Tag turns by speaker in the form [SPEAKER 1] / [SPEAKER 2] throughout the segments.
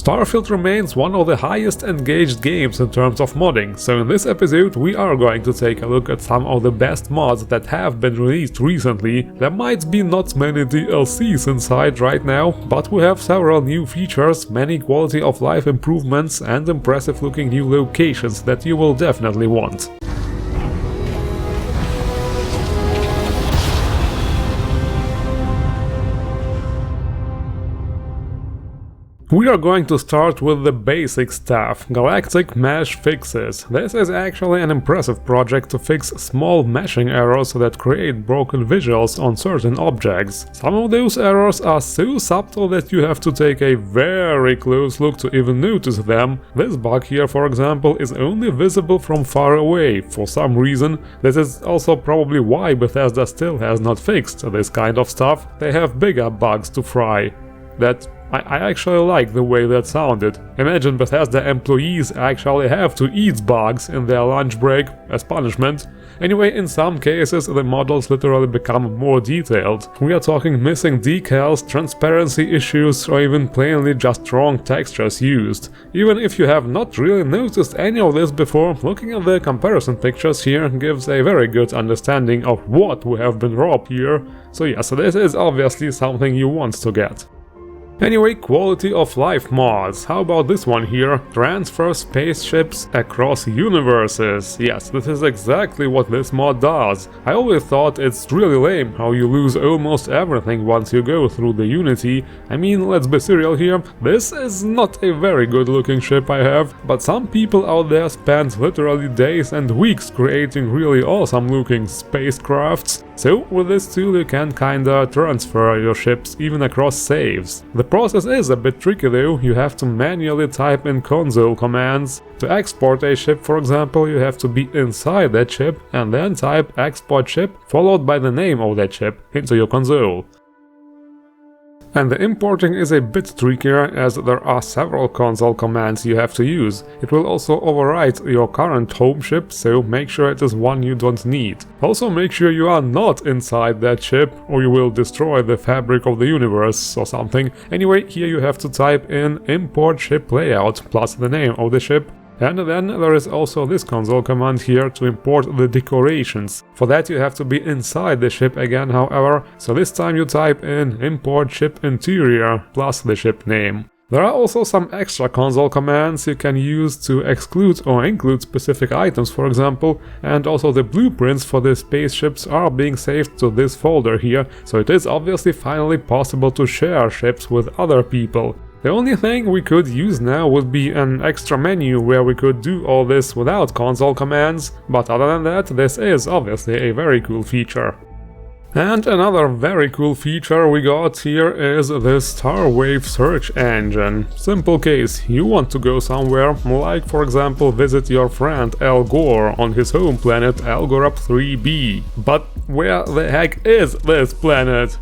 [SPEAKER 1] Starfield remains one of the highest engaged games in terms of modding, so in this episode we are going to take a look at some of the best mods that have been released recently. There might be not many DLCs inside right now, but we have several new features, many quality of life improvements and impressive looking new locations that you will definitely want. We are going to start with the basic stuff, Galactic mesh fixes. This is actually an impressive project to fix small meshing errors that create broken visuals on certain objects. Some of those errors are so subtle that you have to take a very close look to even notice them. This bug here, for example, is only visible from far away for some reason. This is also probably why Bethesda still has not fixed this kind of stuff. They have bigger bugs to fry. I actually like the way that sounded. Imagine Bethesda employees actually have to eat bugs in their lunch break as punishment. Anyway, in some cases the models literally become more detailed. We are talking missing decals, transparency issues, or even plainly just wrong textures used. Even if you have not really noticed any of this before, looking at the comparison pictures here gives a very good understanding of what we have been robbed here. So yes, this is obviously something you want to get. Anyway, quality of life mods. How about this one here? Transfer spaceships across universes. Yes, this is exactly what this mod does. I always thought it's really lame how you lose almost everything once you go through the Unity. I mean, let's be serial here, this is not a very good looking ship I have, but some people out there spend literally days and weeks creating really awesome looking spacecrafts. So with this tool you can kinda transfer your ships even across saves. The process is a bit tricky though, you have to manually type in console commands. To export a ship, for example, you have to be inside that ship and then type export ship followed by the name of that ship into your console. And the importing is a bit trickier as there are several console commands you have to use. It will also overwrite your current home ship, so make sure it is one you don't need. Also make sure you are not inside that ship or you will destroy the fabric of the universe or something. Anyway, here you have to type in import ship layout plus the name of the ship. And then there is also this console command here to import the decorations. For that you have to be inside the ship again, however, so this time you type in import ship interior plus the ship name. There are also some extra console commands you can use to exclude or include specific items, for example, and also the blueprints for the spaceships are being saved to this folder here, so it is obviously finally possible to share ships with other people. The only thing we could use now would be an extra menu where we could do all this without console commands, but other than that, this is obviously a very cool feature. And another very cool feature we got here is the Starwave search engine. Simple case, you want to go somewhere, like for example visit your friend Al Gore on his home planet Algorab 3b. But where the heck is this planet?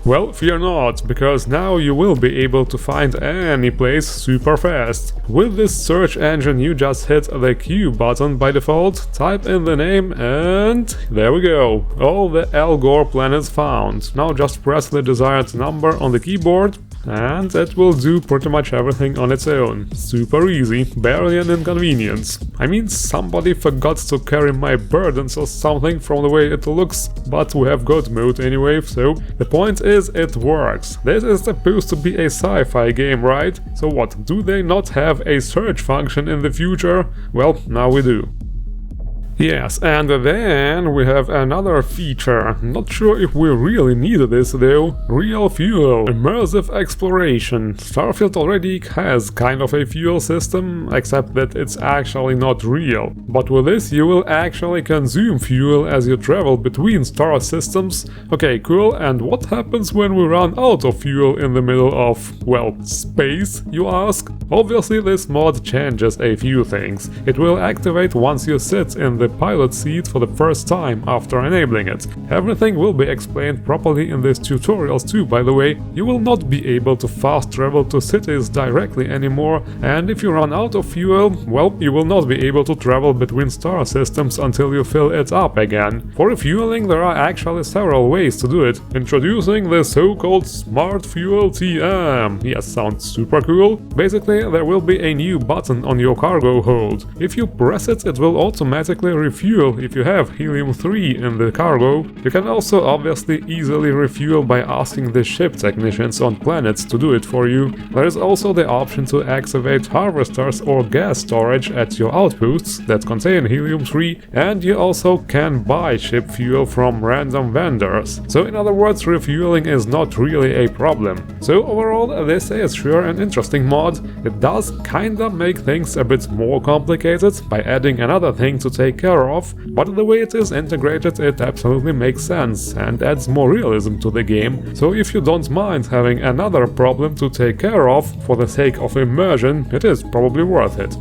[SPEAKER 1] Well, fear not, because now you will be able to find any place super fast. With this search engine you just hit the Q button by default, type in the name and there we go, all the Al Gore planets found. Now just press the desired number on the keyboard and it will do pretty much everything on its own. Super easy, barely an inconvenience. I mean, somebody forgot to carry my burdens or something from the way it looks, but we have God mode anyway, so the point is it works. This is supposed to be a sci-fi game, right? So what, do they not have a search function in the future? Well, now we do. Yes, and then we have another feature. Not sure if we really need this though. Real fuel. Immersive exploration. Starfield already has kind of a fuel system, except that it's actually not real. But with this you will actually consume fuel as you travel between star systems. Okay, cool, and what happens when we run out of fuel in the middle of, well, space, you ask? Obviously this mod changes a few things. It will activate once you sit in the the pilot seat for the first time after enabling it. Everything will be explained properly in these tutorials too, by the way. You will not be able to fast travel to cities directly anymore, and if you run out of fuel, well, you will not be able to travel between star systems until you fill it up again. For refueling, there are actually several ways to do it. Introducing the so-called Smart Fuel TM. Yes, sounds super cool. Basically, there will be a new button on your cargo hold. If you press it, it will automatically refuel if you have helium-3 in the cargo. You can also obviously easily refuel by asking the ship technicians on planets to do it for you. There is also the option to activate harvesters or gas storage at your outposts that contain helium-3, and you also can buy ship fuel from random vendors. So in other words, refueling is not really a problem. So overall, this is sure an interesting mod. It does kinda make things a bit more complicated by adding another thing to take care of, but the way it is integrated, it absolutely makes sense and adds more realism to the game. So if you don't mind having another problem to take care of for the sake of immersion, it is probably worth it.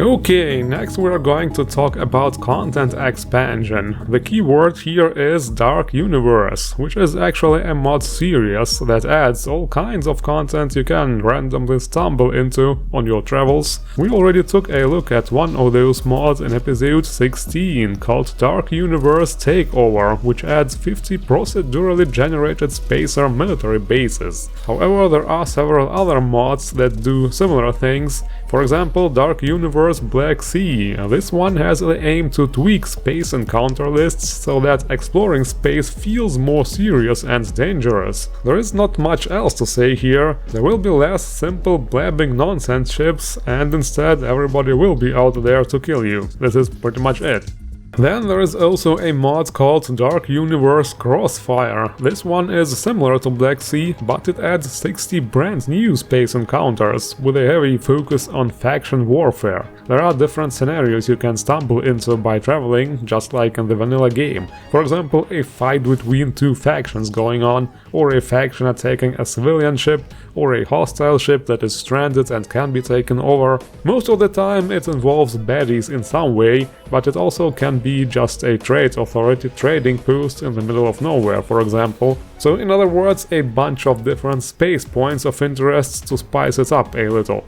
[SPEAKER 1] Okay, next we are going to talk about content expansion. The key word here is Dark Universe, which is actually a mod series that adds all kinds of content you can randomly stumble into on your travels. We already took a look at one of those mods in episode 16 called Dark Universe Takeover, which adds 50 procedurally generated spacer military bases. However, there are several other mods that do similar things. For example, Dark Universe Black Sea. This one has the aim to tweak space encounter lists so that exploring space feels more serious and dangerous. There is not much else to say here. There will be less simple blabbing nonsense ships, and instead everybody will be out there to kill you. This is pretty much it. Then there is also a mod called Dark Universe Crossfire. This one is similar to Black Sea, but it adds 60 brand new space encounters with a heavy focus on faction warfare. There are different scenarios you can stumble into by traveling, just like in the vanilla game. For example, a fight between two factions going on, or a faction attacking a civilian ship, or a hostile ship that is stranded and can be taken over. Most of the time it involves baddies in some way, but it also can be just a trade authority trading post in the middle of nowhere, for example. So in other words, a bunch of different space points of interest to spice it up a little.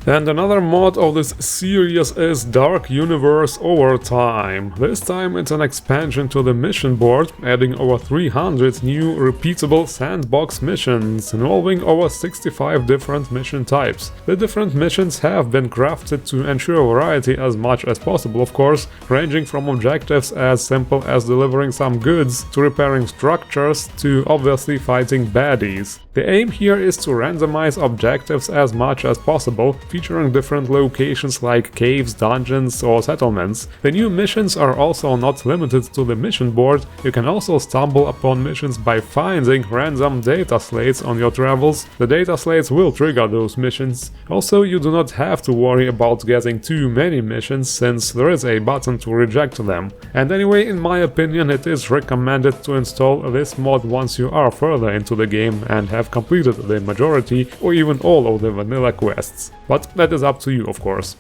[SPEAKER 1] And another mod of this series is Dark Universe Overtime. This time it's an expansion to the mission board, adding over 300 new repeatable sandbox missions, involving over 65 different mission types. The different missions have been crafted to ensure variety as much as possible, of course, ranging from objectives as simple as delivering some goods, to repairing structures, to obviously fighting baddies. The aim here is to randomize objectives as much as possible, featuring different locations like caves, dungeons or settlements. The new missions are also not limited to the mission board. You can also stumble upon missions by finding random data slates on your travels. The data slates will trigger those missions. Also, you do not have to worry about getting too many missions, since there is a button to reject them. And anyway, in my opinion, it is recommended to install this mod once you are further into the game and have completed the majority or even all of the vanilla quests. But that is up to you, of course.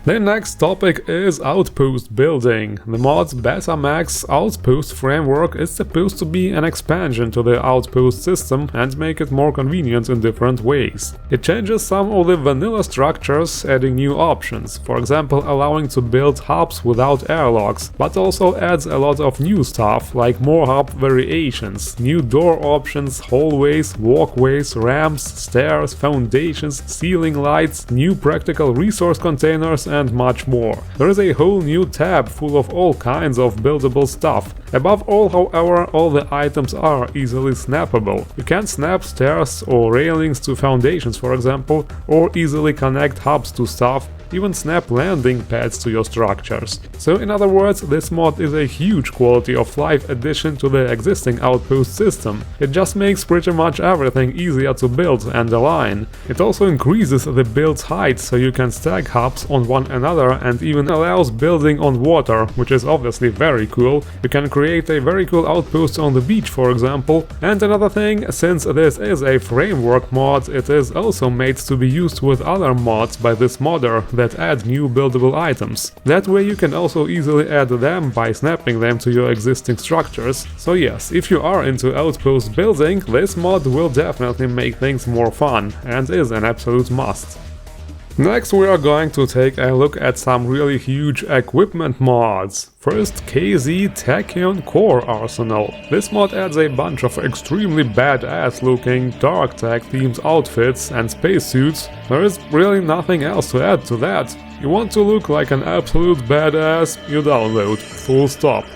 [SPEAKER 1] The next topic is Outpost building. The mod's Betamax Outpost framework is supposed to be an expansion to the Outpost system and make it more convenient in different ways. It changes some of the vanilla structures, adding new options, for example allowing to build hubs without airlocks, but also adds a lot of new stuff like more hub variations, new door options, hallways, walkways, ramps, stairs, foundations, ceiling lights, new practical resource containers and much more. There is a whole new tab full of all kinds of buildable stuff. Above all, however, all the items are easily snappable. You can snap stairs or railings to foundations, for example, or easily connect hubs to stuff, even snap landing pads to your structures. So in other words, this mod is a huge quality of life addition to the existing Outpost system. It just makes pretty much everything easier to build and align. It also increases the build height so you can stack hubs on one another and even allows building on water, which is obviously very cool. You can create a very cool outpost on the beach, for example. And another thing, since this is a framework mod, it is also made to be used with other mods by this modder that add new buildable items. That way you can also easily add them by snapping them to your existing structures. So yes, if you are into Outpost building, this mod will definitely make things more fun, and is an absolute must. Next we are going to take a look at some really huge equipment mods. First, KZ Tachyon Core Arsenal. This mod adds a bunch of extremely badass looking dark tech themed outfits and spacesuits. There is really nothing else to add to that. You want to look like an absolute badass, you download, full stop.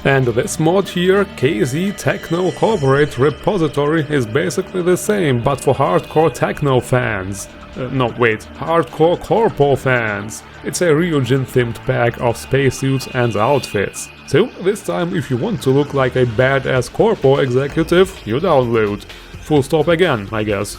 [SPEAKER 1] And this mod here, KZ Techno-Corporate Repository, is basically the same, but for hardcore techno fans. Hardcore corpo fans. It's a Ryujin-themed pack of spacesuits and outfits. So, this time if you want to look like a badass corpo executive, you download. Full stop again, I guess.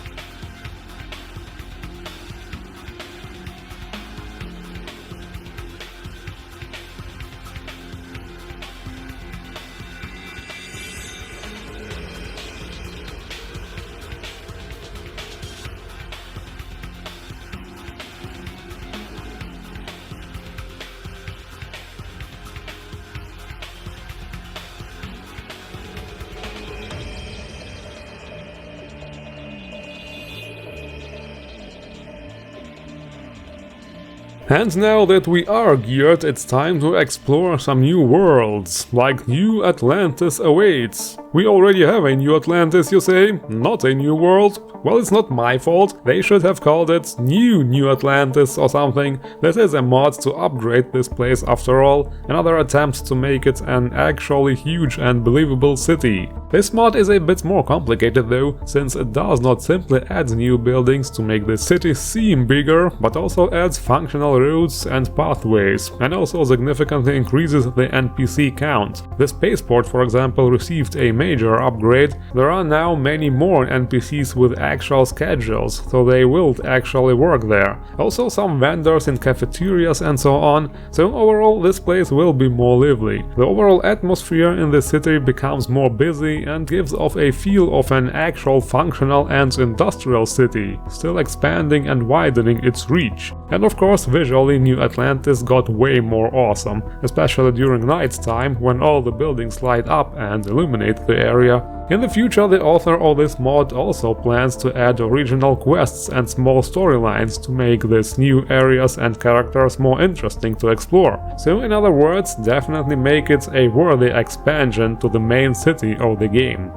[SPEAKER 1] And now that we are geared, it's time to explore some new worlds, like New Atlantis Awaits. We already have a New Atlantis, you say? Not a new world? Well, it's not my fault, they should have called it New Atlantis or something. This is a mod to upgrade this place after all, another attempt to make it an actually huge and believable city. This mod is a bit more complicated though, since it does not simply add new buildings to make the city seem bigger, but also adds functional roads and pathways, and also significantly increases the NPC count. The spaceport, for example, received a major upgrade. There are now many more NPCs with actual schedules, so they will actually work there. Also some vendors in cafeterias and so on, so overall this place will be more lively. The overall atmosphere in the city becomes more busy and gives off a feel of an actual functional and industrial city, still expanding and widening its reach. And of course, visually New Atlantis got way more awesome, especially during night time when all the buildings light up and illuminate the area. In the future, the author of this mod also plans to add original quests and small storylines to make these new areas and characters more interesting to explore. So in other words, definitely make it a worthy expansion to the main city of the game.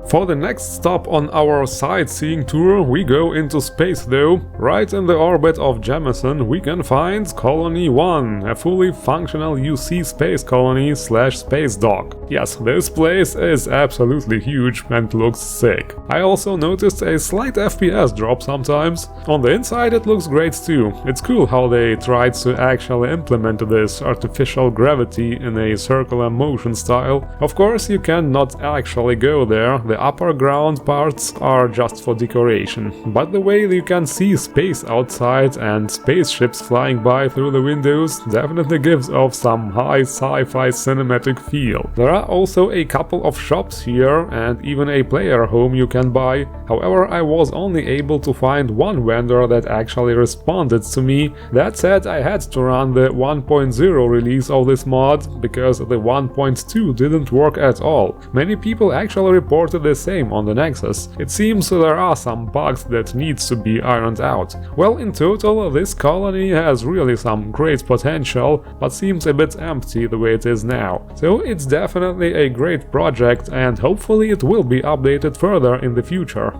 [SPEAKER 1] For the next stop on our sightseeing tour, we go into space though. Right in the orbit of Jemison we can find Colony 1, a fully functional UC space colony / space dock. Yes, this place is absolutely huge and looks sick. I also noticed a slight FPS drop sometimes. On the inside it looks great too. It's cool how they tried to actually implement this artificial gravity in a circular motion style. Of course, you cannot actually go there. The upper ground parts are just for decoration, but the way you can see space outside and spaceships flying by through the windows definitely gives off some high sci-fi cinematic feel. There are also a couple of shops here and even a player home you can buy. However, I was only able to find one vendor that actually responded to me. That said, I had to run the 1.0 release of this mod because the 1.2 didn't work at all. Many people actually reported the same on the Nexus. It seems there are some bugs that needs to be ironed out. Well, in total, this colony has really some great potential, but seems a bit empty the way it is now. So it's definitely a great project, and hopefully it will be updated further in the future.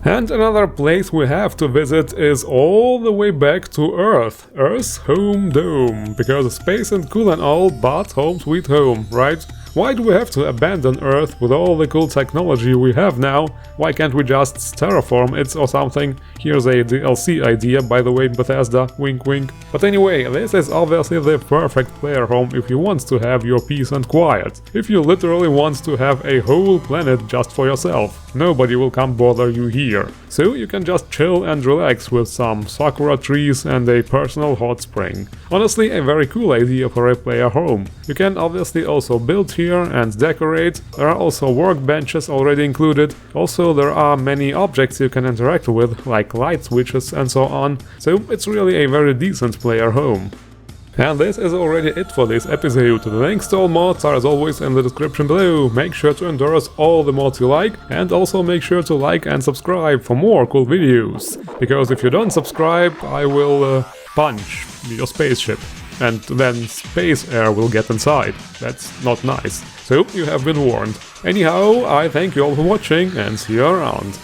[SPEAKER 1] And another place we have to visit is all the way back to Earth. Earth's home dome. Because space and cool and all, but home sweet home, right? Why do we have to abandon Earth with all the cool technology we have now? Why can't we just terraform it or something? Here's a DLC idea, by the way, Bethesda, wink wink. But anyway, this is obviously the perfect player home if you want to have your peace and quiet. If you literally want to have a whole planet just for yourself. Nobody will come bother you here. So you can just chill and relax with some sakura trees and a personal hot spring. Honestly, a very cool idea for a player home. You can obviously also build here and decorate. There are also workbenches already included. Also, there are many objects you can interact with, like light switches and so on. So it's really a very decent player home. And this is already it for this episode. The links to all mods are as always in the description below. Make sure to endorse all the mods you like, and also make sure to like and subscribe for more cool videos. Because if you don't subscribe, I will punch your spaceship. And then space air will get inside. That's not nice. So you have been warned. Anyhow, I thank you all for watching and see you around.